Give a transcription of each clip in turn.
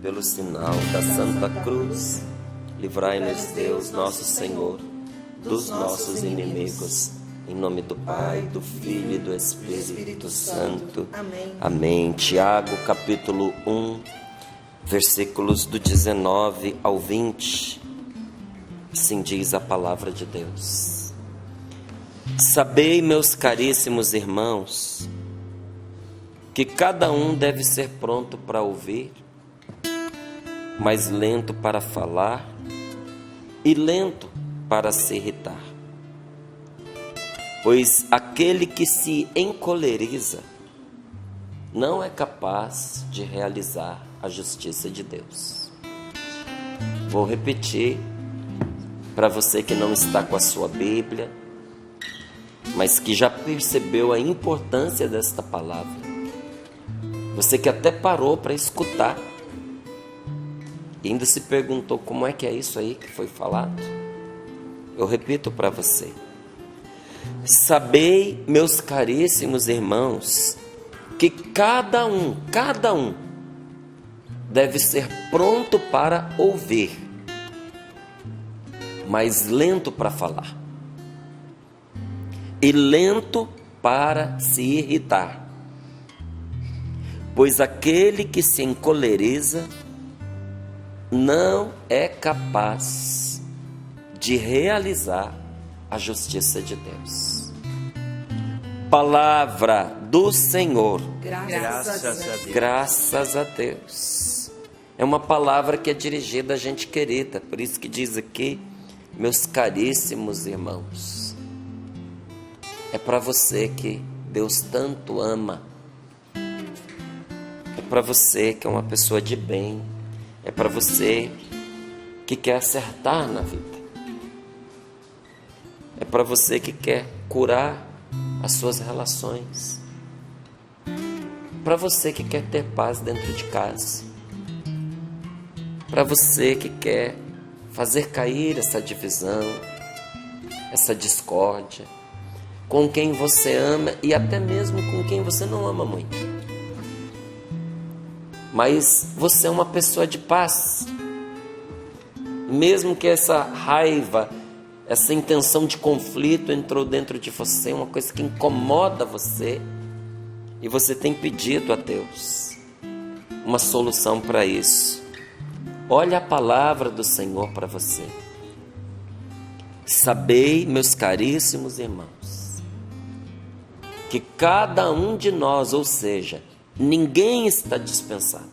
pelo sinal da Santa Cruz, livrai-nos Deus, nosso Senhor, dos nossos inimigos. Em nome do Pai, do Filho e do Espírito Santo. Amém. Amém. Tiago, capítulo 1, versículos do 19 ao 20. Assim diz a palavra de Deus. Sabei, meus caríssimos irmãos, que cada um deve ser pronto para ouvir, mas lento para falar e lento para se irritar. Pois aquele que se encoleriza não é capaz de realizar a justiça de Deus. Vou repetir para você que não está com a sua Bíblia, mas que já percebeu a importância desta palavra. Você que até parou para escutar e ainda se perguntou como é que é isso aí que foi falado. Eu repito para você. Sabei, meus caríssimos irmãos, que cada um deve ser pronto para ouvir, mas lento para falar e lento para se irritar. Pois aquele que se encoleriza não é capaz de realizar a justiça de Deus. Palavra do Senhor. Graças a Deus. É uma palavra que é dirigida a gente querida, por isso que diz aqui, meus caríssimos irmãos. É para você que Deus tanto ama. É para você que é uma pessoa de bem. É para você que quer acertar na vida. É para você que quer curar as suas relações. Para você que quer ter paz dentro de casa. Para você que quer fazer cair essa divisão, essa discórdia, com quem você ama e até mesmo com quem você não ama muito. Mas você é uma pessoa de paz. Mesmo que essa raiva, essa intenção de conflito entrou dentro de você, uma coisa que incomoda você, e você tem pedido a Deus uma solução para isso. Olha a palavra do Senhor para você. Sabei, meus caríssimos irmãos, que cada um de nós, ou seja, ninguém está dispensado.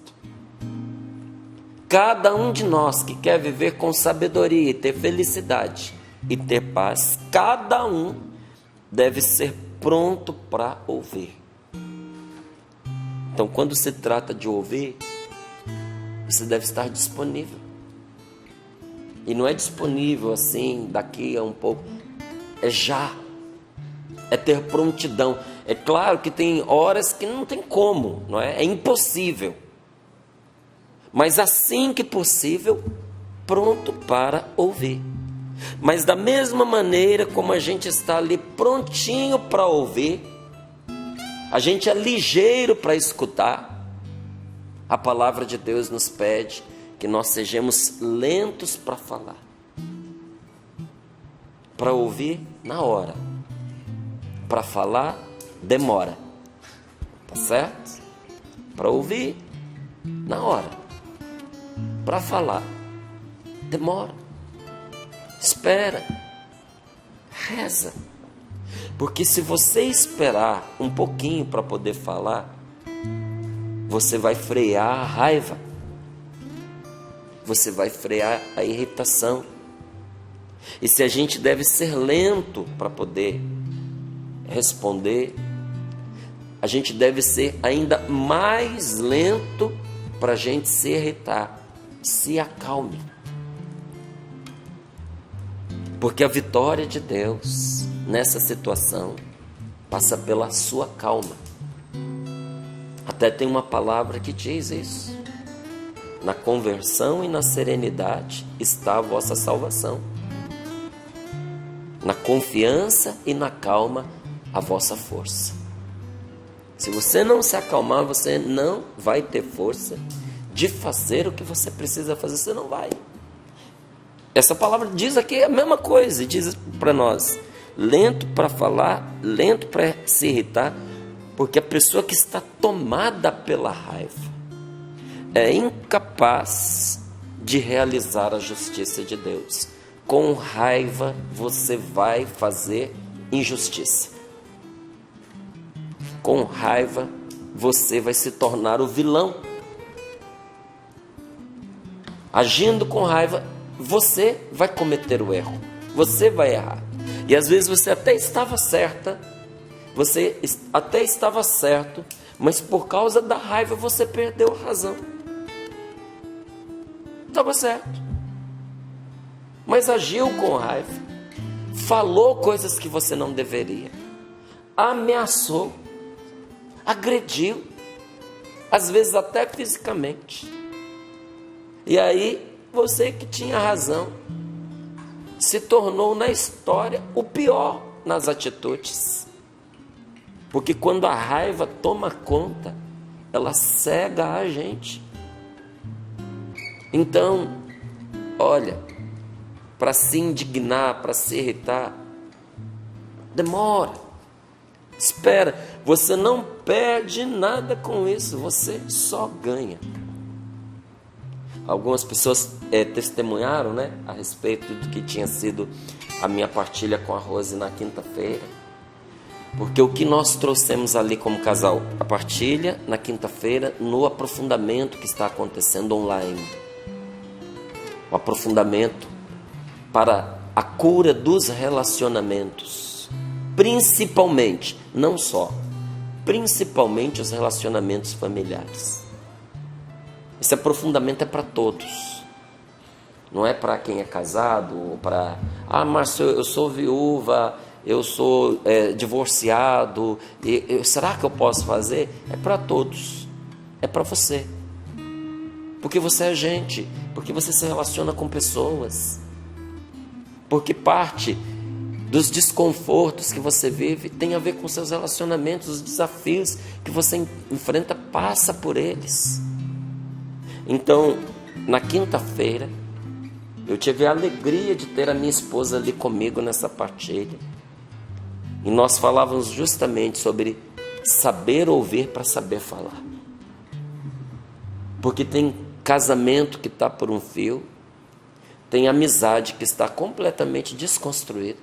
Cada um de nós que quer viver com sabedoria e ter felicidade e ter paz, cada um deve ser pronto para ouvir. Então, quando se trata de ouvir, você deve estar disponível. E não é disponível assim, daqui a um pouco. É já. É ter prontidão. É claro que tem horas que não tem como, não é? É impossível. Mas assim que possível, pronto para ouvir. Mas da mesma maneira como a gente está ali prontinho para ouvir, a gente é ligeiro para escutar, a palavra de Deus nos pede que nós sejamos lentos para falar. Para ouvir, na hora. Para falar, demora. Tá certo? Para ouvir, na hora. Para falar, demora. Espera. Reza. Porque se você esperar um pouquinho para poder falar, você vai frear a raiva. Você vai frear a irritação. E se a gente deve ser lento para poder responder, a gente deve ser ainda mais lento para a gente se irritar. Se acalme. Porque a vitória de Deus nessa situação passa pela sua calma. Até tem uma palavra que diz isso. Na conversão e na serenidade está a vossa salvação. Na confiança e na calma a vossa força. Se você não se acalmar, você não vai ter força de fazer o que você precisa fazer, você não vai. Essa palavra diz aqui a mesma coisa, diz para nós: lento para falar, lento para se irritar, porque a pessoa que está tomada pela raiva é incapaz de realizar a justiça de Deus. Com raiva você vai fazer injustiça. Com raiva você vai se tornar o vilão. Agindo com raiva, você vai cometer o erro. Você vai errar. E às vezes você até estava certa, você até estava certo, mas por causa da raiva você perdeu a razão. Estava certo, mas agiu com raiva, falou coisas que você não deveria, ameaçou, agrediu, às vezes até fisicamente. E aí você que tinha razão se tornou na história o pior nas atitudes, porque quando a raiva toma conta, ela cega a gente. Então, olha, para se indignar, para se irritar, demora, espera. Você não perde nada com isso, você só ganha. Algumas pessoas testemunharam, né, a respeito do que tinha sido a minha partilha com a Rose na quinta-feira, porque o que nós trouxemos ali como casal, a partilha na quinta-feira, no aprofundamento que está acontecendo online, o aprofundamento para a cura dos relacionamentos, principalmente, não só, principalmente os relacionamentos familiares. Esse aprofundamento é para todos, não é para quem é casado, ou para, Márcio, eu sou viúva, eu sou divorciado, será que eu posso fazer? É para todos, é para você. Porque você é gente, porque você se relaciona com pessoas, porque parte dos desconfortos que você vive tem a ver com seus relacionamentos, os desafios que você enfrenta, passa por eles. Então, na quinta-feira, eu tive a alegria de ter a minha esposa ali comigo nessa partilha, e nós falávamos justamente sobre saber ouvir para saber falar, porque tem casamento que está por um fio, tem amizade que está completamente desconstruída,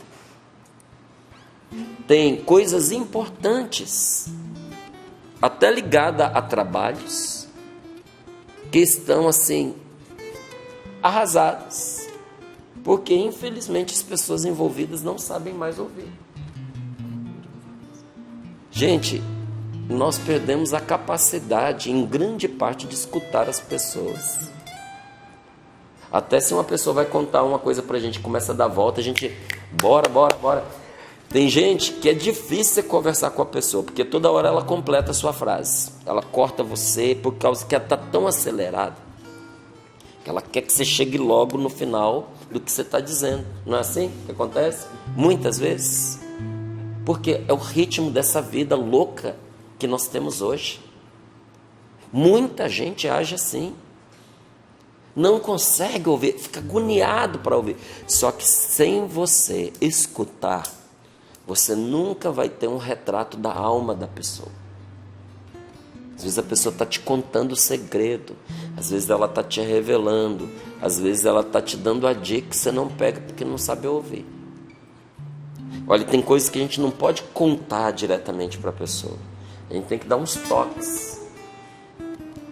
tem coisas importantes, até ligada a trabalhos, que estão assim, arrasadas, porque infelizmente as pessoas envolvidas não sabem mais ouvir. Gente, nós perdemos a capacidade, em grande parte, de escutar as pessoas. Até se uma pessoa vai contar uma coisa pra gente, começa a dar volta, a gente, bora. Tem gente que é difícil você conversar com a pessoa, porque toda hora ela completa a sua frase. Ela corta você, por causa que ela está tão acelerada, que ela quer que você chegue logo no final do que você está dizendo. Não é assim que acontece? Muitas vezes. Porque é o ritmo dessa vida louca que nós temos hoje. Muita gente age assim, não consegue ouvir, fica agoniado para ouvir. Só que sem você escutar, você nunca vai ter um retrato da alma da pessoa. Às vezes a pessoa está te contando o segredo, às vezes ela está te revelando, às vezes ela está te dando a dica que você não pega porque não sabe ouvir. Olha, tem coisas que a gente não pode contar diretamente para a pessoa. A gente tem que dar uns toques.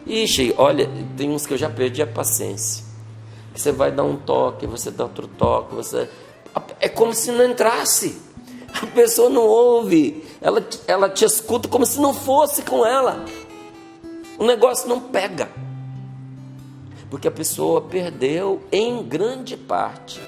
Ixi, olha, tem uns que eu já perdi a paciência. Você vai dar um toque, você dá outro toque, é como se não entrasse. A pessoa não ouve, ela te escuta como se não fosse com ela. O negócio não pega. Porque a pessoa perdeu, em grande parte,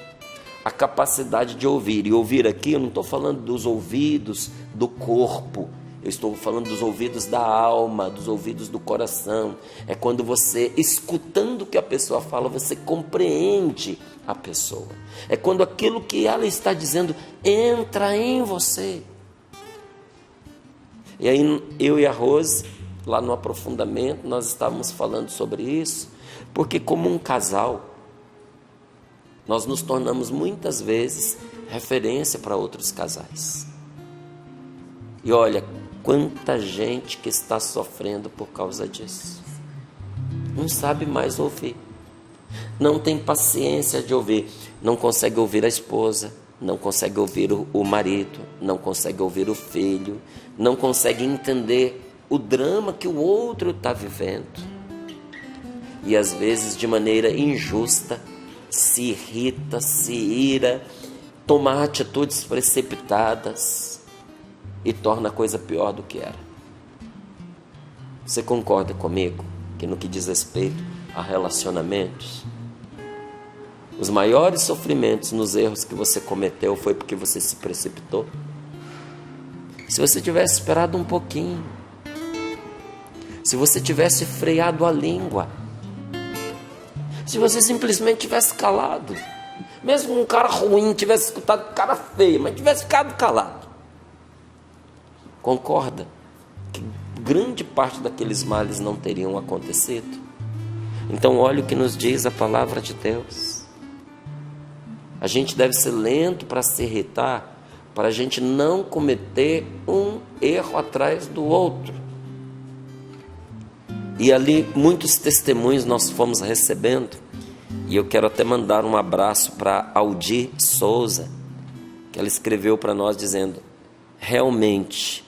a capacidade de ouvir. E ouvir aqui, eu não estou falando dos ouvidos do corpo, eu estou falando dos ouvidos da alma, dos ouvidos do coração. É quando você, escutando o que a pessoa fala, você compreende a pessoa. É quando aquilo que ela está dizendo entra em você. E aí eu e a Rose, lá no aprofundamento, nós estávamos falando sobre isso, porque como um casal, nós nos tornamos muitas vezes referência para outros casais. E olha, quanta gente que está sofrendo por causa disso. Não sabe mais ouvir. Não tem paciência de ouvir. Não consegue ouvir a esposa, não consegue ouvir o marido, não consegue ouvir o filho, não consegue entender o drama que o outro está vivendo. E às vezes, de maneira injusta, se irrita, se ira, toma atitudes precipitadas e torna a coisa pior do que era. Você concorda comigo que no que diz respeito a relacionamentos, os maiores sofrimentos nos erros que você cometeu foi porque você se precipitou? Se você tivesse esperado um pouquinho, se você tivesse freado a língua, se você simplesmente tivesse calado, mesmo um cara ruim tivesse escutado cara feio, mas tivesse ficado calado, concorda que grande parte daqueles males não teriam acontecido? Então olha o que nos diz a palavra de Deus. A gente deve ser lento para se irritar, para a gente não cometer um erro atrás do outro. E ali muitos testemunhos nós fomos recebendo, e eu quero até mandar um abraço para Aldir Souza, que ela escreveu para nós dizendo: realmente,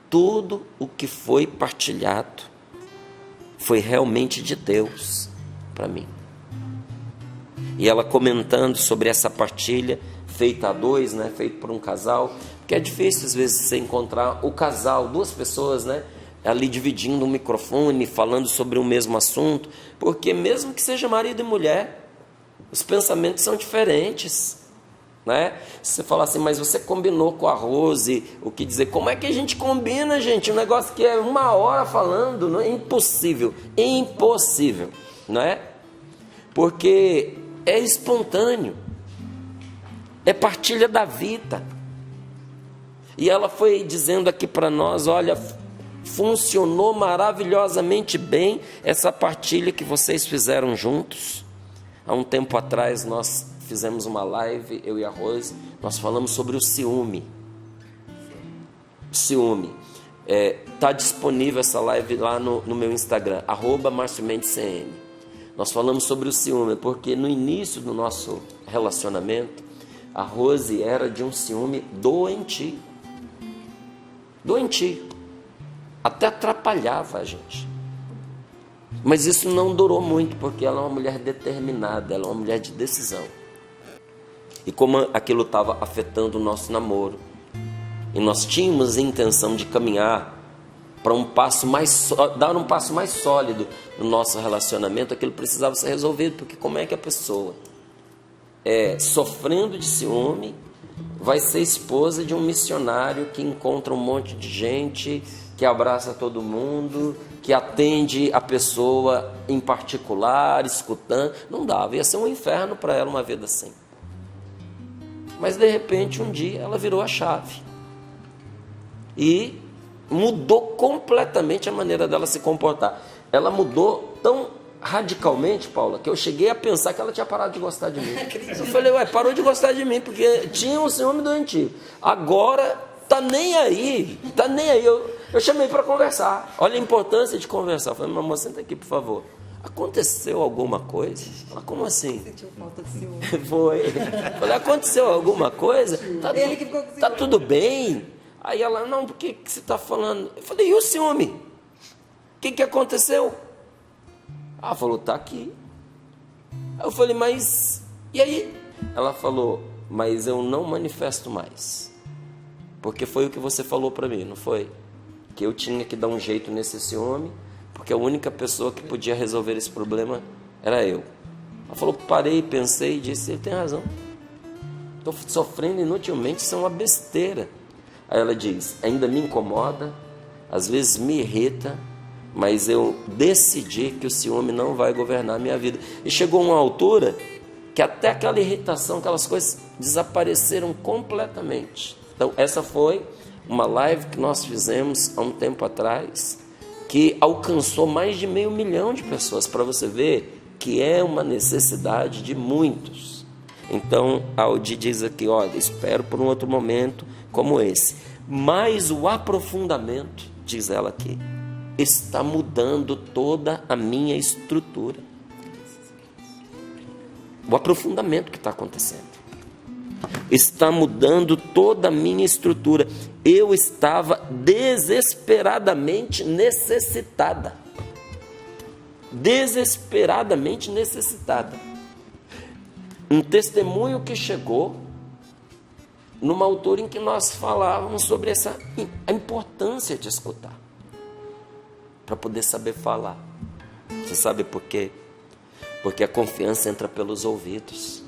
tudo o que foi partilhado foi realmente de Deus para mim. E ela comentando sobre essa partilha feita a dois, né, feito por um casal, porque é difícil às vezes você encontrar o casal, duas pessoas, né, ali dividindo um microfone, falando sobre o mesmo assunto, porque mesmo que seja marido e mulher, os pensamentos são diferentes, né? Você fala assim, mas você combinou com a Rose, o que dizer? Como é que a gente combina, gente? Um negócio que é 1 hora falando, não é impossível, não é? Porque é espontâneo, é partilha da vida. E ela foi dizendo aqui para nós, olha, funcionou maravilhosamente bem essa partilha que vocês fizeram juntos. Há um tempo atrás nós fizemos uma live, eu e a Rose, nós falamos sobre o ciúme. Ciúme. Está disponível essa live lá no meu Instagram, @MárcioMendesCN. Nós falamos sobre o ciúme, porque no início do nosso relacionamento, a Rose era de um ciúme doentio. Doentio. Até atrapalhava a gente. Mas isso não durou muito, porque ela é uma mulher determinada, ela é uma mulher de decisão. E como aquilo estava afetando o nosso namoro, e nós tínhamos a intenção de caminhar para dar um passo mais sólido no nosso relacionamento, aquilo precisava ser resolvido, porque como é que a pessoa, sofrendo de ciúme, vai ser esposa de um missionário que encontra um monte de gente, que abraça todo mundo, que atende a pessoa em particular, escutando? Não dava, ia ser um inferno para ela uma vida assim. Mas de repente um dia ela virou a chave e mudou completamente a maneira dela se comportar. Ela mudou tão radicalmente, Paula, que eu cheguei a pensar que ela tinha parado de gostar de mim. Eu falei, parou de gostar de mim, porque tinha um ciúme doentio. Agora tá nem aí. Eu chamei para conversar. Olha a importância de conversar. Eu falei, meu amor, senta aqui, por favor. Aconteceu alguma coisa? Ela, como assim? Sentiu falta de ciúme. Foi. Eu falei, aconteceu alguma coisa? Tá tudo bem? Aí ela, não, por que você está falando? Eu falei, e o ciúme? O que aconteceu? Ela falou, tá aqui. Aí eu falei, mas e aí? Ela falou, mas eu não manifesto mais. Porque foi o que você falou para mim, não foi? Que eu tinha que dar um jeito nesse ciúme, porque a única pessoa que podia resolver esse problema era eu. Ela falou, parei, pensei e disse, ele tem razão. Estou sofrendo inutilmente, isso é uma besteira. Aí ela diz, ainda me incomoda, às vezes me irrita, mas eu decidi que o ciúme não vai governar a minha vida. E chegou uma altura que até aquela irritação, aquelas coisas desapareceram completamente. Então essa foi uma live que nós fizemos há um tempo atrás, que alcançou mais de 500 mil de pessoas, para você ver que é uma necessidade de muitos. Então, a Aldi diz aqui, olha, espero por um outro momento como esse. Mas o aprofundamento, diz ela aqui, está mudando toda a minha estrutura. O aprofundamento que está acontecendo está mudando toda a minha estrutura. Eu estava desesperadamente necessitada. Desesperadamente necessitada. Um testemunho que chegou numa altura em que nós falávamos sobre a importância de escutar, para poder saber falar. Você sabe por quê? Porque a confiança entra pelos ouvidos.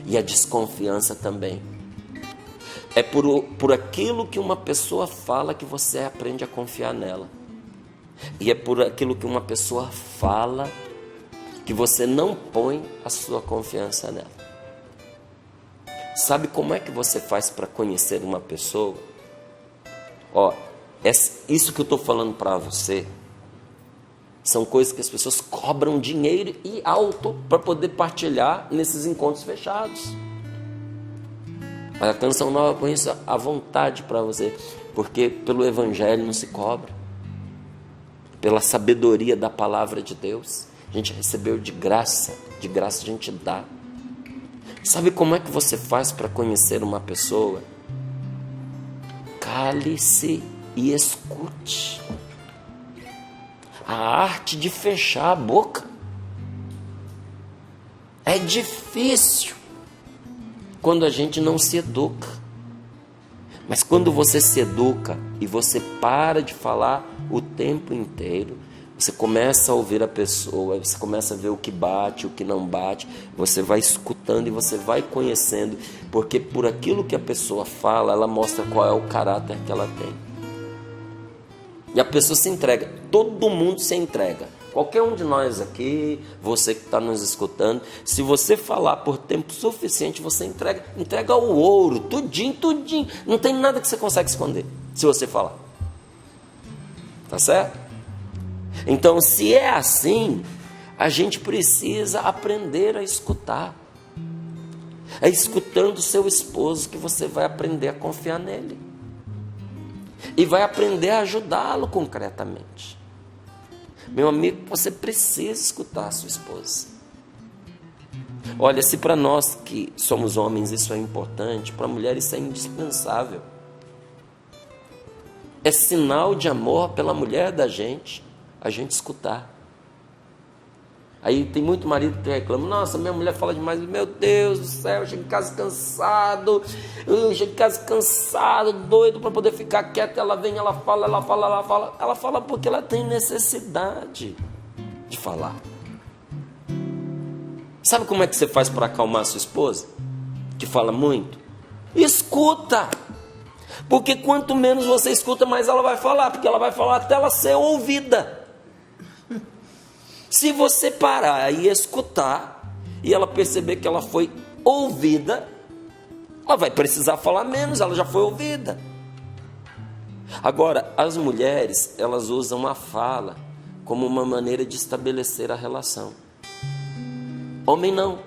E a desconfiança também. É por aquilo que uma pessoa fala que você aprende a confiar nela. E é por aquilo que uma pessoa fala que você não põe a sua confiança nela. Sabe como é que você faz para conhecer uma pessoa? Ó, isso que eu estou falando para você são coisas que as pessoas cobram dinheiro e alto para poder partilhar nesses encontros fechados. A canção nova põe isso à vontade para você, porque pelo Evangelho não se cobra, pela sabedoria da palavra de Deus, a gente recebeu de graça a gente dá. Sabe como é que você faz para conhecer uma pessoa? Cale-se e escute. A arte de fechar a boca. É difícil quando a gente não se educa. Mas quando você se educa e você para de falar o tempo inteiro, você começa a ouvir a pessoa, você começa a ver o que bate, o que não bate, você vai escutando e você vai conhecendo, porque por aquilo que a pessoa fala, ela mostra qual é o caráter que ela tem. E a pessoa se entrega, todo mundo se entrega. Qualquer um de nós aqui, você que está nos escutando, se você falar por tempo suficiente, você entrega o ouro, tudinho. Não tem nada que você consegue esconder, se você falar. Tá certo? Então, se é assim, a gente precisa aprender a escutar. É escutando o seu esposo que você vai aprender a confiar nele. E vai aprender a ajudá-lo concretamente. Meu amigo, você precisa escutar a sua esposa. Olha, se para nós que somos homens isso é importante, para a mulher isso é indispensável. É sinal de amor pela mulher da gente, a gente escutar. Aí tem muito marido que reclama, nossa, minha mulher fala demais, meu Deus do céu, eu chego em casa cansado, doido para poder ficar quieto, ela vem, ela fala porque ela tem necessidade de falar. Sabe como é que você faz para acalmar a sua esposa, que fala muito? Escuta, porque quanto menos você escuta, mais ela vai falar, porque ela vai falar até ela ser ouvida. Se você parar e escutar, e ela perceber que ela foi ouvida, ela vai precisar falar menos, ela já foi ouvida. Agora, as mulheres, elas usam a fala como uma maneira de estabelecer a relação. Homem não.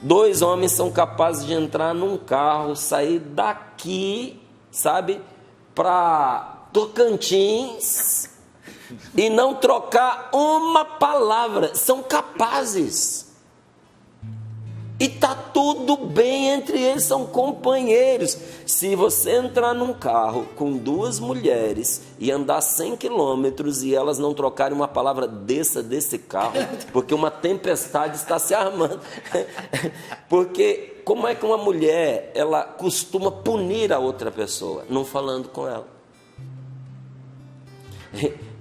2 homens são capazes de entrar num carro, sair daqui, sabe, para Tocantins, e não trocar uma palavra. São capazes. E está tudo bem entre eles, são companheiros. Se você entrar num carro com 2 mulheres e andar 100 quilômetros e elas não trocarem uma palavra, desça desse carro, porque uma tempestade está se armando. Porque como é que uma mulher, ela costuma punir a outra pessoa? Não falando com ela.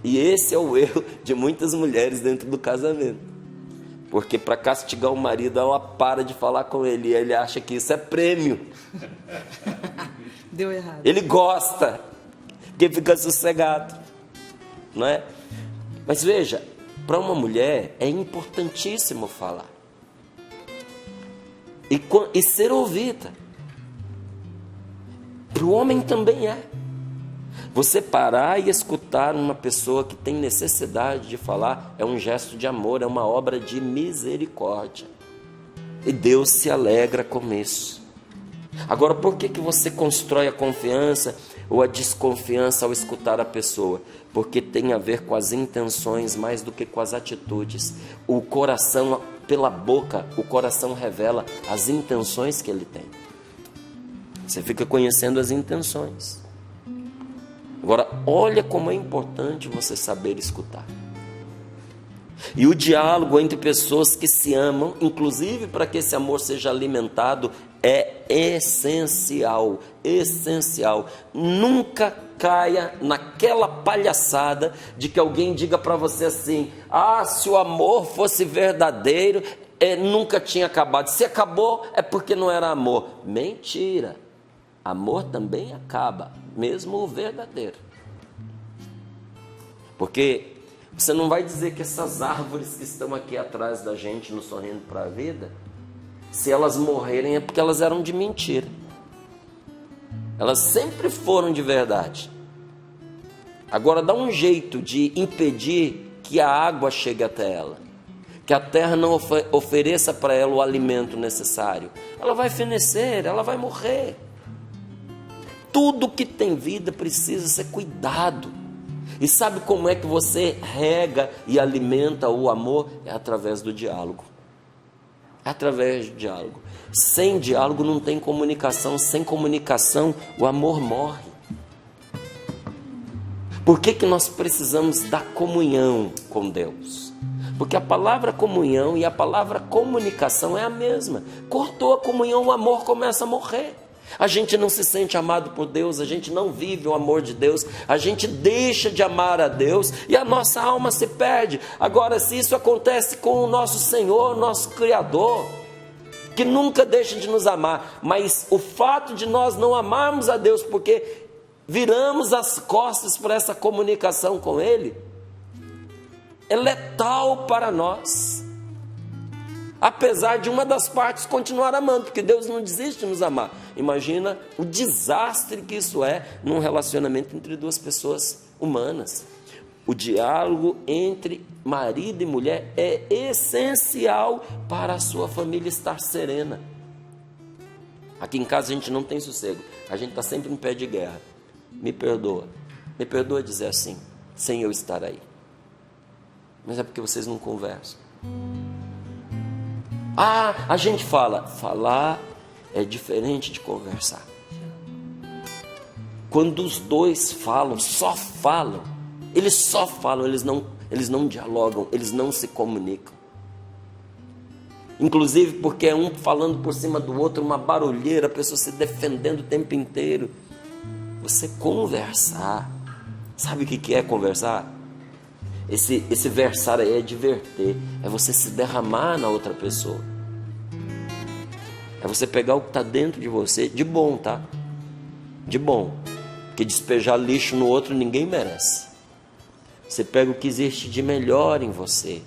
E esse é o erro de muitas mulheres dentro do casamento. Porque para castigar o marido, ela para de falar com ele. E ele acha que isso é prêmio. Deu errado. Ele gosta, porque fica sossegado. Não é? Mas veja, para uma mulher é importantíssimo falar. E ser ouvida. Para o homem também é. Você parar e escutar uma pessoa que tem necessidade de falar é um gesto de amor, é uma obra de misericórdia. E Deus se alegra com isso. Agora, por que você constrói a confiança ou a desconfiança ao escutar a pessoa? Porque tem a ver com as intenções mais do que com as atitudes. O coração, pela boca, o coração revela as intenções que ele tem. Você fica conhecendo as intenções. Agora, olha como é importante você saber escutar. E o diálogo entre pessoas que se amam, inclusive para que esse amor seja alimentado, é essencial, essencial. Nunca caia naquela palhaçada de que alguém diga para você assim: ah, se o amor fosse verdadeiro, nunca tinha acabado. Se acabou, é porque não era amor. Mentira. Amor também acaba, mesmo o verdadeiro. Porque você não vai dizer que essas árvores que estão aqui atrás da gente no Sorrindo para a Vida, se elas morrerem é porque elas eram de mentira. Elas sempre foram de verdade. Agora dá um jeito de impedir que a água chegue até ela, que a terra não ofereça para ela o alimento necessário. Ela vai fenecer, ela vai morrer. Tudo que tem vida precisa ser cuidado. E sabe como é que você rega e alimenta o amor? É através do diálogo. É através do diálogo. Sem diálogo não tem comunicação. Sem comunicação o amor morre. Por que nós precisamos da comunhão com Deus? Porque a palavra comunhão e a palavra comunicação é a mesma. Cortou a comunhão, o amor começa a morrer. A gente não se sente amado por Deus, a gente não vive o amor de Deus, a gente deixa de amar a Deus e a nossa alma se perde. Agora, se isso acontece com o nosso Senhor, nosso Criador, que nunca deixa de nos amar, mas o fato de nós não amarmos a Deus porque viramos as costas por essa comunicação com Ele, é letal para nós. Apesar de uma das partes continuar amando, porque Deus não desiste de nos amar. Imagina o desastre que isso é num relacionamento entre duas pessoas humanas. O diálogo entre marido e mulher é essencial para a sua família estar serena. Aqui em casa a gente não tem sossego, a gente está sempre em pé de guerra. Me perdoa dizer assim, sem eu estar aí. Mas é porque vocês não conversam. Ah, a gente falar é diferente de conversar. Quando os dois falam, eles não dialogam, eles não se comunicam. Inclusive porque é um falando por cima do outro, uma barulheira, a pessoa se defendendo o tempo inteiro. Você conversar, sabe o que é conversar? Esse versar aí é diverter, é você se derramar na outra pessoa. É você pegar o que está dentro de você, de bom, tá? De bom. Porque despejar lixo no outro ninguém merece. Você pega o que existe de melhor em você,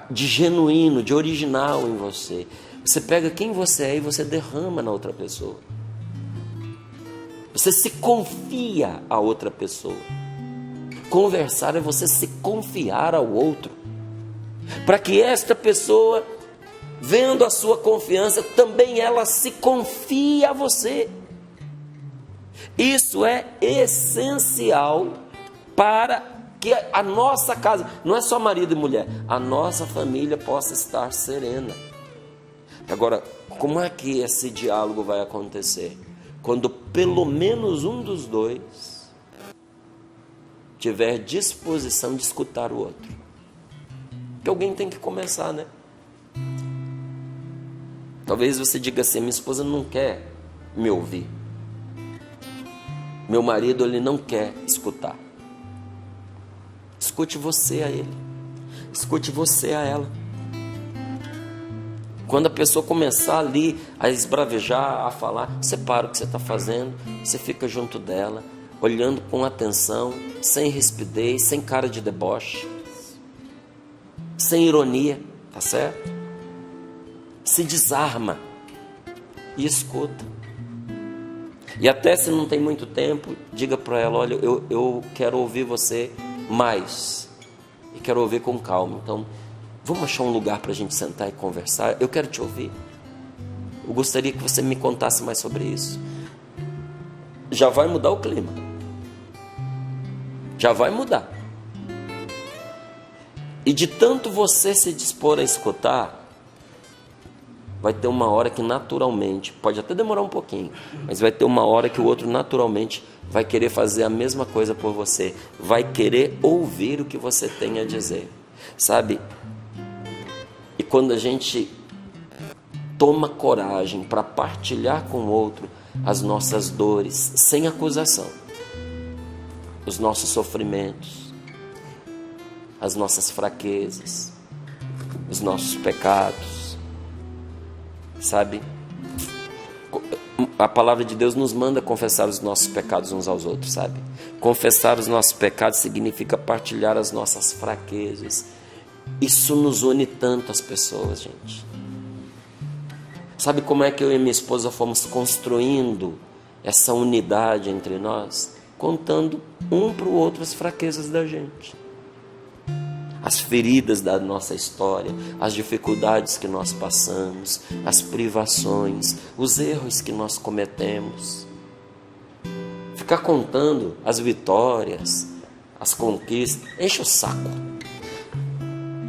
de genuíno, de original em você. Você pega quem você é e você derrama na outra pessoa. Você se confia a outra pessoa. Conversar é você se confiar ao outro, para que esta pessoa, vendo a sua confiança, também ela se confie a você. Isso é essencial para que a nossa casa, não é só marido e mulher, a nossa família possa estar serena. Agora, como é que esse diálogo vai acontecer? Quando pelo menos um dos dois tiver disposição de escutar o outro. Porque alguém tem que começar, né? Talvez você diga assim: minha esposa não quer me ouvir. Meu marido, ele não quer escutar. Escute você a ele. Escute você a ela. Quando a pessoa começar ali a esbravejar, a falar, você para o que você está fazendo, você fica junto dela, olhando com atenção, sem rispidez, sem cara de deboche, sem ironia, tá certo? Se desarma e escuta. E até se não tem muito tempo, diga para ela: olha, eu quero ouvir você mais. E quero ouvir com calma. Então, vamos achar um lugar para a gente sentar e conversar. Eu quero te ouvir. Eu gostaria que você me contasse mais sobre isso. Já vai mudar o clima. Já vai mudar. E de tanto você se dispor a escutar, vai ter uma hora que naturalmente, pode até demorar um pouquinho, mas vai ter uma hora que o outro naturalmente vai querer fazer a mesma coisa por você. Vai querer ouvir o que você tem a dizer. Sabe? E quando a gente toma coragem para partilhar com o outro as nossas dores, sem acusação, os nossos sofrimentos, as nossas fraquezas, os nossos pecados, sabe? A palavra de Deus nos manda confessar os nossos pecados uns aos outros, sabe? Confessar os nossos pecados significa partilhar as nossas fraquezas. Isso nos une tanto às pessoas, gente. Sabe como é que eu e minha esposa fomos construindo essa unidade entre nós? Contando um para o outro as fraquezas da gente, as feridas da nossa história, as dificuldades que nós passamos, as privações, os erros que nós cometemos. Ficar contando as vitórias, as conquistas, enche o saco.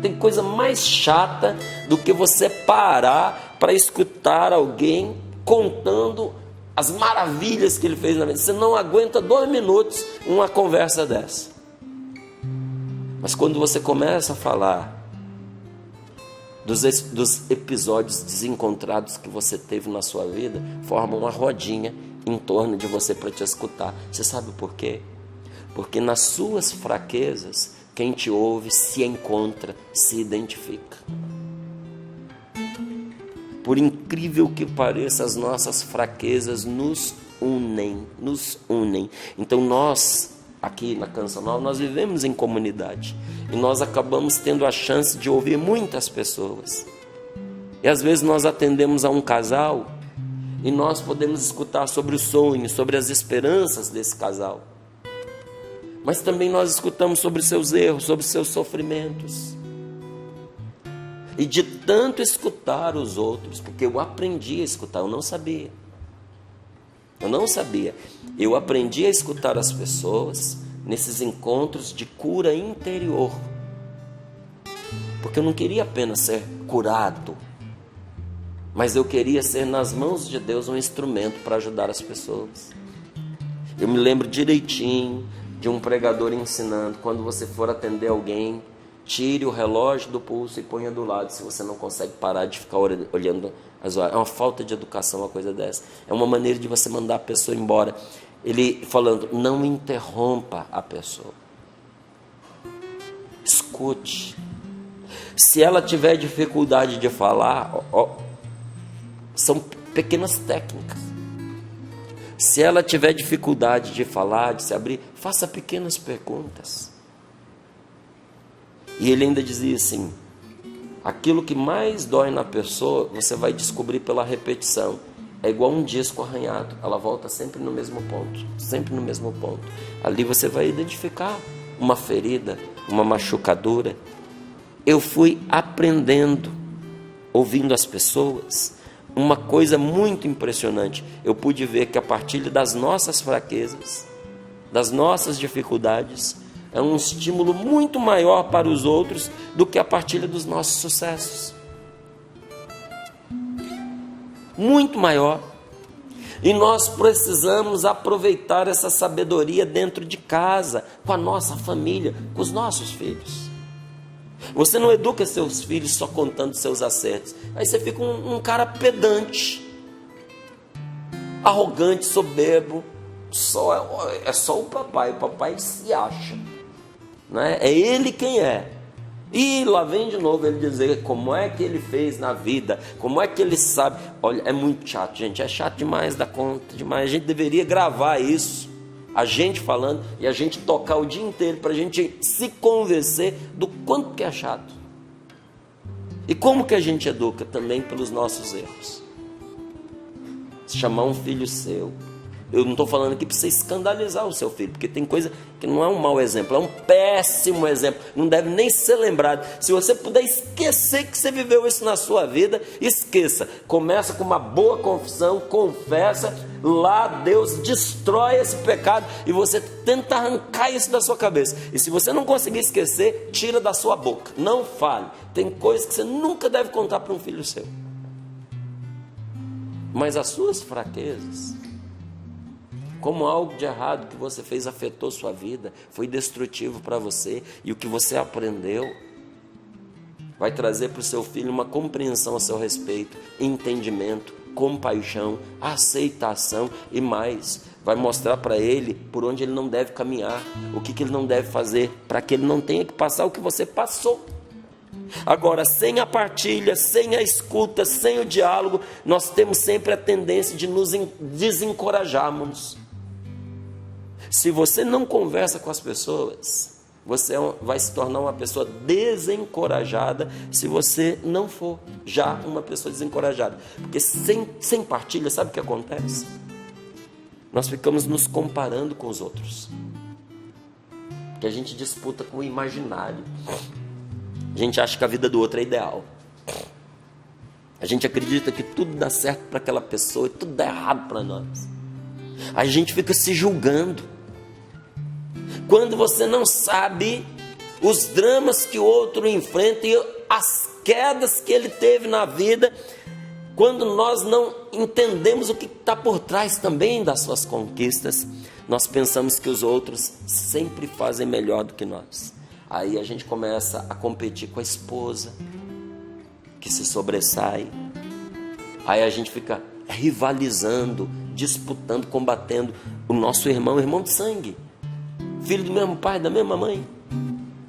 Tem coisa mais chata do que você parar para escutar alguém contando as maravilhas que ele fez na vida. Você não aguenta 2 minutos uma conversa dessa. Mas quando você começa a falar dos episódios desencontrados que você teve na sua vida, forma uma rodinha em torno de você para te escutar. Você sabe por quê? Porque nas suas fraquezas, quem te ouve se encontra, se identifica. Por incrível que pareça, as nossas fraquezas nos unem. Então nós, aqui na Canção Nova, nós vivemos em comunidade. E nós acabamos tendo a chance de ouvir muitas pessoas. E às vezes nós atendemos a um casal e nós podemos escutar sobre os sonhos, sobre as esperanças desse casal. Mas também nós escutamos sobre seus erros, sobre seus sofrimentos. E de tanto escutar os outros, porque eu aprendi a escutar, eu não sabia. Eu aprendi a escutar as pessoas nesses encontros de cura interior. Porque eu não queria apenas ser curado, mas eu queria ser nas mãos de Deus um instrumento para ajudar as pessoas. Eu me lembro direitinho de um pregador ensinando: quando você for atender alguém, tire o relógio do pulso e ponha do lado, se você não consegue parar de ficar olhando as horas. É uma falta de educação uma coisa dessa. É uma maneira de você mandar a pessoa embora. Ele falando: não interrompa a pessoa. Escute. Se ela tiver dificuldade de falar, são pequenas técnicas. Se ela tiver dificuldade de falar, de se abrir, faça pequenas perguntas. E ele ainda dizia assim: aquilo que mais dói na pessoa, você vai descobrir pela repetição. É igual um disco arranhado, ela volta sempre no mesmo ponto, sempre no mesmo ponto. Ali você vai identificar uma ferida, uma machucadura. Eu fui aprendendo, ouvindo as pessoas, uma coisa muito impressionante. Eu pude ver que a partir das nossas fraquezas, das nossas dificuldades, é um estímulo muito maior para os outros do que a partilha dos nossos sucessos. Muito maior. E nós precisamos aproveitar essa sabedoria dentro de casa, com a nossa família, com os nossos filhos. Você não educa seus filhos só contando seus acertos. Aí você fica um cara pedante, arrogante, soberbo. É só o papai se acha, né? É ele quem é. E lá vem de novo ele dizer como é que ele fez na vida, como é que ele sabe. Olha, é muito chato, gente, é chato demais da conta, demais. A gente deveria gravar isso, a gente falando, e a gente tocar o dia inteiro para a gente se convencer do quanto que é chato. E como que a gente educa? Também pelos nossos erros. Se chamar um filho seu Eu não estou falando aqui para você escandalizar o seu filho, porque tem coisa que não é um mau exemplo, é um péssimo exemplo, não deve nem ser lembrado. Se você puder esquecer que você viveu isso na sua vida, esqueça. Começa com uma boa confissão, confessa, lá Deus destrói esse pecado e você tenta arrancar isso da sua cabeça. E se você não conseguir esquecer, tira da sua boca, não fale. Tem coisas que você nunca deve contar para um filho seu. Mas as suas fraquezas, como algo de errado que você fez afetou sua vida, foi destrutivo para você, e o que você aprendeu vai trazer para o seu filho uma compreensão a seu respeito, entendimento, compaixão, aceitação e mais, vai mostrar para ele por onde ele não deve caminhar, o que ele não deve fazer, para que ele não tenha que passar o que você passou. Agora, sem a partilha, sem a escuta, sem o diálogo, nós temos sempre a tendência de nos desencorajarmos. Se você não conversa com as pessoas, você vai se tornar uma pessoa desencorajada se você não for já uma pessoa desencorajada. Porque sem partilha, sabe o que acontece? Nós ficamos nos comparando com os outros. Porque a gente disputa com o imaginário. A gente acha que a vida do outro é ideal. A gente acredita que tudo dá certo para aquela pessoa e tudo dá errado para nós. A gente fica se julgando. Quando você não sabe os dramas que o outro enfrenta e as quedas que ele teve na vida, quando nós não entendemos o que está por trás também das suas conquistas, nós pensamos que os outros sempre fazem melhor do que nós. Aí a gente começa a competir com a esposa, que se sobressai. Aí a gente fica rivalizando, disputando, combatendo o nosso irmão de sangue, filho do mesmo pai, da mesma mãe,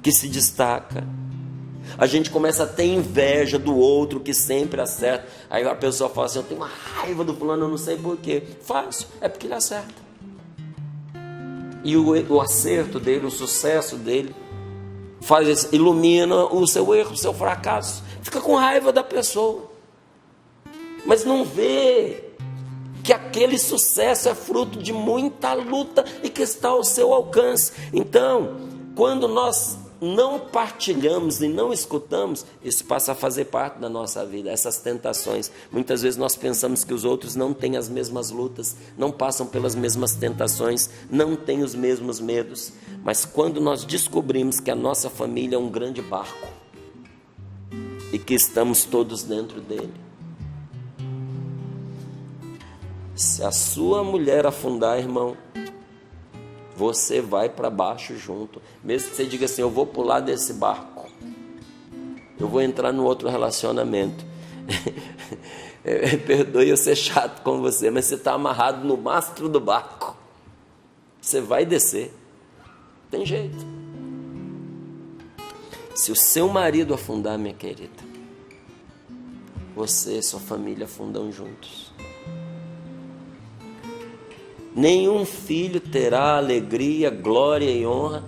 que se destaca. A gente começa a ter inveja do outro que sempre acerta. Aí a pessoa fala assim: eu tenho uma raiva do fulano, eu não sei porquê. Fácil, é porque ele acerta. E o acerto dele, o sucesso dele, ilumina o seu erro, o seu fracasso. Fica com raiva da pessoa, mas não vê que aquele sucesso é fruto de muita luta e que está ao seu alcance. Então, quando nós não partilhamos e não escutamos, isso passa a fazer parte da nossa vida, essas tentações. Muitas vezes nós pensamos que os outros não têm as mesmas lutas, não passam pelas mesmas tentações, não têm os mesmos medos, mas quando nós descobrimos que a nossa família é um grande barco e que estamos todos dentro dele, se a sua mulher afundar, irmão, você vai para baixo junto. Mesmo que você diga assim: eu vou pular desse barco, eu vou entrar no outro relacionamento. Perdoe eu ser chato com você, mas você está amarrado no mastro do barco. Você vai descer. Tem jeito. Se o seu marido afundar, minha querida, você e sua família afundam juntos. Nenhum filho terá alegria, glória e honra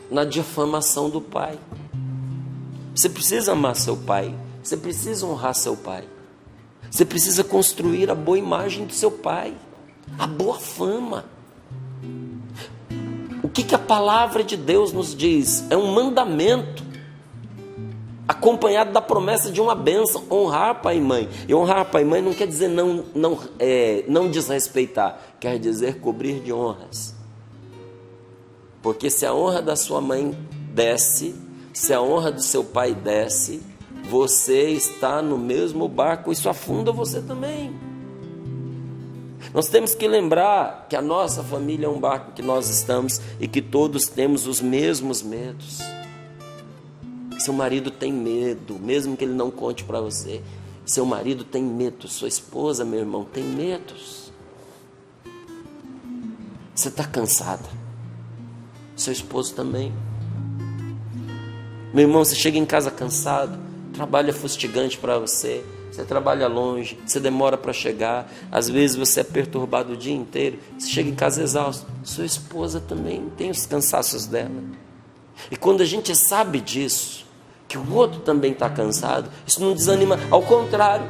na difamação do pai. Você precisa amar seu pai, você precisa honrar seu pai, você precisa construir a boa imagem do seu pai, a boa fama. O que a palavra de Deus nos diz? É um mandamento, acompanhado da promessa de uma bênção: honrar pai e mãe. E honrar pai e mãe não quer dizer não desrespeitar, quer dizer cobrir de honras. Porque se a honra da sua mãe desce, se a honra do seu pai desce, você está no mesmo barco, isso afunda você também. Nós temos que lembrar que a nossa família é um barco que nós estamos e que todos temos os mesmos medos. Seu marido tem medo, mesmo que ele não conte para você. Seu marido tem medo, sua esposa, meu irmão, tem medos. Você está cansada, seu esposo também. Meu irmão, você chega em casa cansado, trabalho é fustigante para você, você trabalha longe, você demora para chegar, às vezes você é perturbado o dia inteiro, você chega em casa exausto. Sua esposa também tem os cansaços dela. E quando a gente sabe disso, que o outro também está cansado, isso não desanima, ao contrário,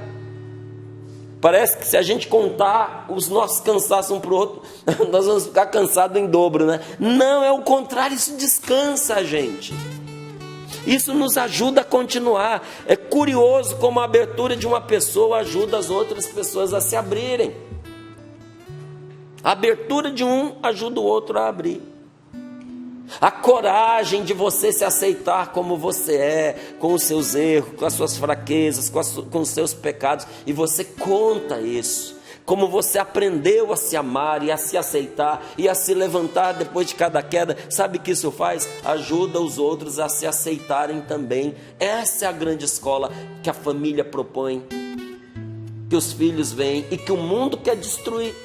Parece que se a gente contar os nossos cansaços um para o outro, nós vamos ficar cansados em dobro, né? Não, é o contrário, isso descansa a gente. Isso nos ajuda a continuar. É curioso como a abertura de uma pessoa ajuda as outras pessoas a se abrirem. A abertura de um ajuda o outro a abrir. A coragem de você se aceitar como você é, com os seus erros, com as suas fraquezas, com os seus pecados, e você conta isso. Como você aprendeu a se amar e a se aceitar e a se levantar depois de cada queda. Sabe o que isso faz? Ajuda os outros a se aceitarem também. Essa é a grande escola que a família propõe, que os filhos veem e que o mundo quer destruir.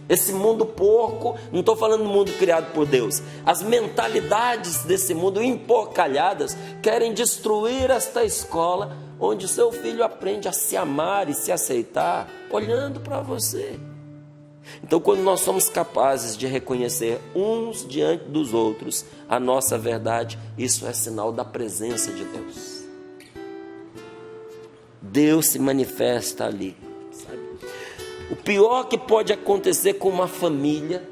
Esse mundo porco, não estou falando do mundo criado por Deus. As mentalidades desse mundo emporcalhadas querem destruir esta escola onde o seu filho aprende a se amar e se aceitar olhando para você. Então, quando nós somos capazes de reconhecer uns diante dos outros a nossa verdade, isso é sinal da presença de Deus. Deus se manifesta ali, sabe? O pior que pode acontecer com uma família,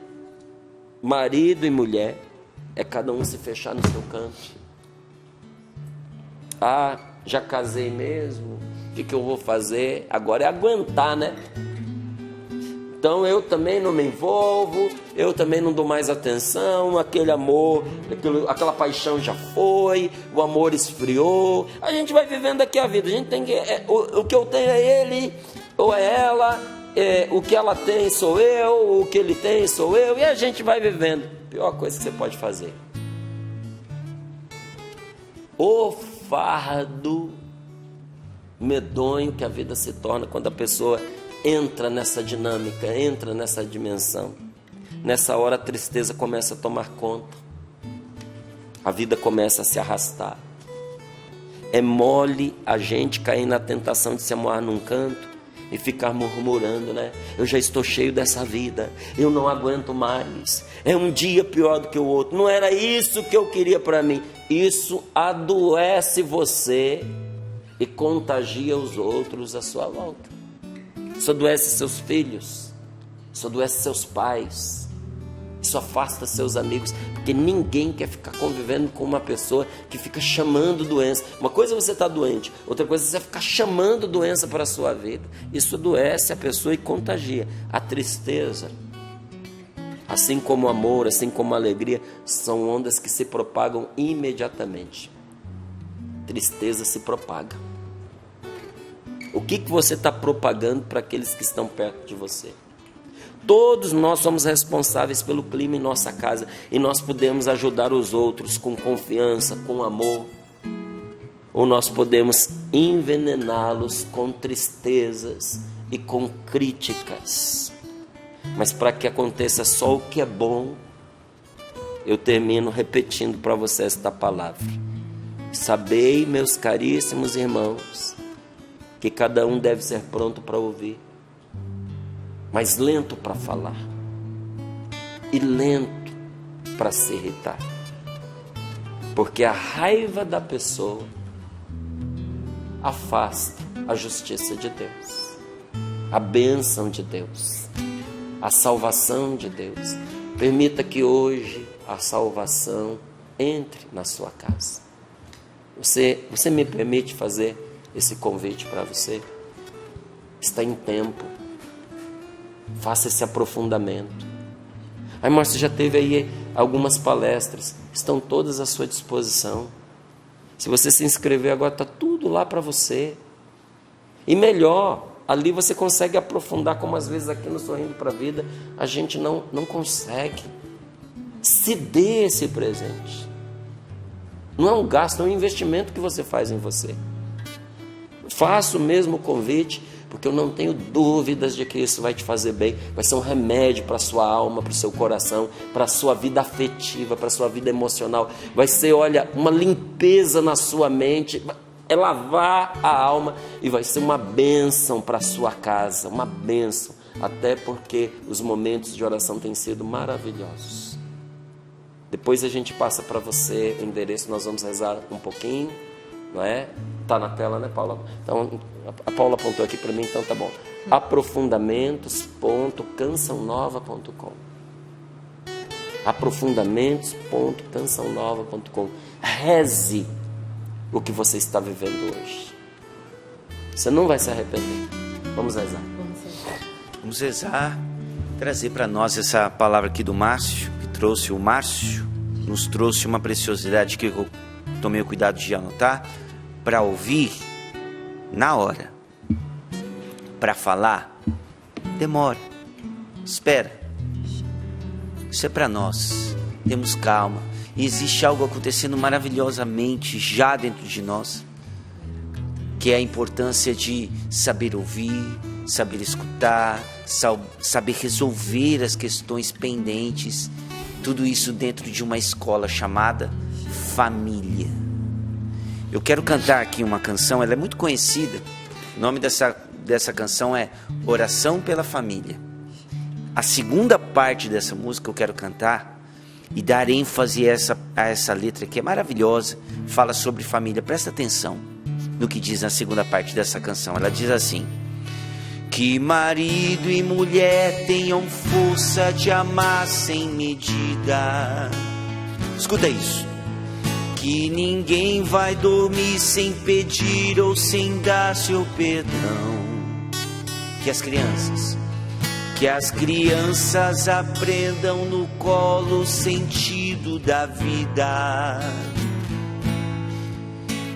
marido e mulher, é cada um se fechar no seu canto. Ah, já casei mesmo, o que eu vou fazer? Agora é aguentar, né? Então eu também não me envolvo, eu também não dou mais atenção, aquele amor, aquela paixão já foi, o amor esfriou. A gente vai vivendo aqui a vida, a gente tem que, o que eu tenho é ele ou é ela. O que ela tem sou eu, o que ele tem sou eu, e a gente vai vivendo. Pior coisa que você pode fazer. O fardo medonho que a vida se torna quando a pessoa entra nessa dinâmica, entra nessa dimensão. Nessa hora a tristeza começa a tomar conta, a vida começa a se arrastar. É mole a gente cair na tentação de se amoar num canto e ficar murmurando, né? Eu já estou cheio dessa vida, eu não aguento mais, é um dia pior do que o outro, não era isso que eu queria para mim. Isso adoece você e contagia os outros à sua volta. Isso adoece seus filhos, isso adoece seus pais, isso afasta seus amigos, porque ninguém quer ficar convivendo com uma pessoa que fica chamando doença. Uma coisa é você estar doente, outra coisa é você ficar chamando doença para a sua vida. Isso adoece a pessoa e contagia. A tristeza, assim como o amor, assim como a alegria, são ondas que se propagam imediatamente. Tristeza se propaga. O que você está propagando para aqueles que estão perto de você? Todos nós somos responsáveis pelo clima em nossa casa e nós podemos ajudar os outros com confiança, com amor, ou nós podemos envenená-los com tristezas e com críticas. Mas para que aconteça só o que é bom, eu termino repetindo para você esta palavra. Sabei, meus caríssimos irmãos, que cada um deve ser pronto para ouvir, mas lento para falar e lento para se irritar, porque a raiva da pessoa afasta a justiça de Deus, a bênção de Deus, a salvação de Deus. Permita que hoje a salvação entre na sua casa. Você me permite fazer esse convite para você? Está em tempo. Faça esse aprofundamento. Aí, Márcio, já teve aí algumas palestras, estão todas à sua disposição. Se você se inscrever agora, está tudo lá para você. E melhor, ali você consegue aprofundar, como às vezes aqui no Sorrindo para a Vida, a gente não consegue. Se dê esse presente. Não é um gasto, é um investimento que você faz em você. Faço mesmo o convite, porque eu não tenho dúvidas de que isso vai te fazer bem, vai ser um remédio para a sua alma, para o seu coração, para a sua vida afetiva, para a sua vida emocional, vai ser, olha, uma limpeza na sua mente, é lavar a alma e vai ser uma bênção para a sua casa, uma bênção, até porque os momentos de oração têm sido maravilhosos. Depois a gente passa para você o endereço, nós vamos rezar um pouquinho, não é? Está na tela, né, Paula? Então, a Paula apontou aqui para mim, então tá bom. aprofundamentos.cançãonova.com. aprofundamentos.cançãonova.com. Reze o que você está vivendo hoje. Você não vai se arrepender. Vamos rezar. Vamos rezar, trazer para nós essa palavra aqui do Márcio, que trouxe o Márcio, nos trouxe uma preciosidade que eu tomei o cuidado de anotar, para ouvir na hora, para falar, demora, espera. Isso é para nós, temos calma, e existe algo acontecendo maravilhosamente já dentro de nós, que é a importância de saber ouvir, saber escutar, saber resolver as questões pendentes, tudo isso dentro de uma escola chamada família. Eu quero cantar aqui uma canção, ela é muito conhecida, o nome dessa canção é Oração pela Família. A segunda parte dessa música eu quero cantar e dar ênfase a essa letra que é maravilhosa, fala sobre família. Presta atenção no que diz na segunda parte dessa canção. Ela diz assim: que marido e mulher tenham força de amar sem medida. Escuta isso. Que ninguém vai dormir sem pedir ou sem dar seu perdão. Que as crianças aprendam no colo o sentido da vida.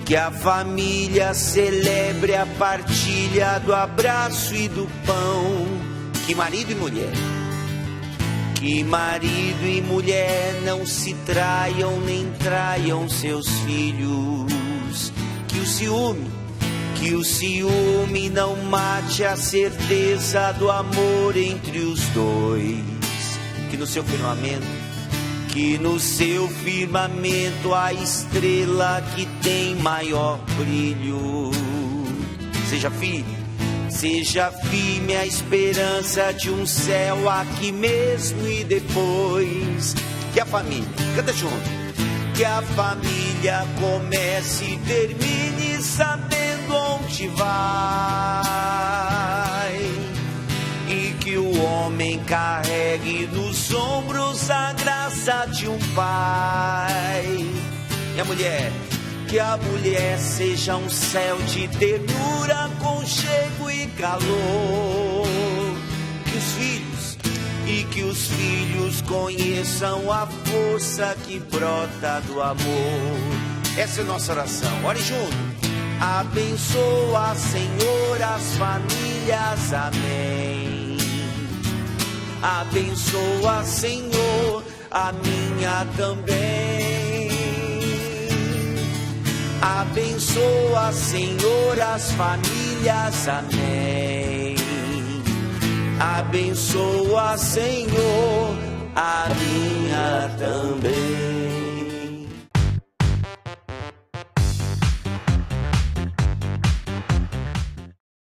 Que a família celebre a partilha do abraço e do pão. Que marido e mulher não se traiam nem traiam seus filhos. Que o ciúme não mate a certeza do amor entre os dois. Que no seu firmamento a estrela que tem maior brilho. Seja firme a esperança de um céu aqui mesmo e depois. Que a família, canta junto. Que a família comece e termine sabendo onde vai. E que o homem carregue nos ombros a graça de um pai. E a mulher, que a mulher seja um céu de ternura, aconchego e calor. Que os filhos conheçam a força que brota do amor. Essa é a nossa oração, ore junto. Abençoa, Senhor, as famílias, amém. Abençoa, Senhor, a minha também. Abençoa, Senhor, as famílias, amém. Abençoa, Senhor, a minha também.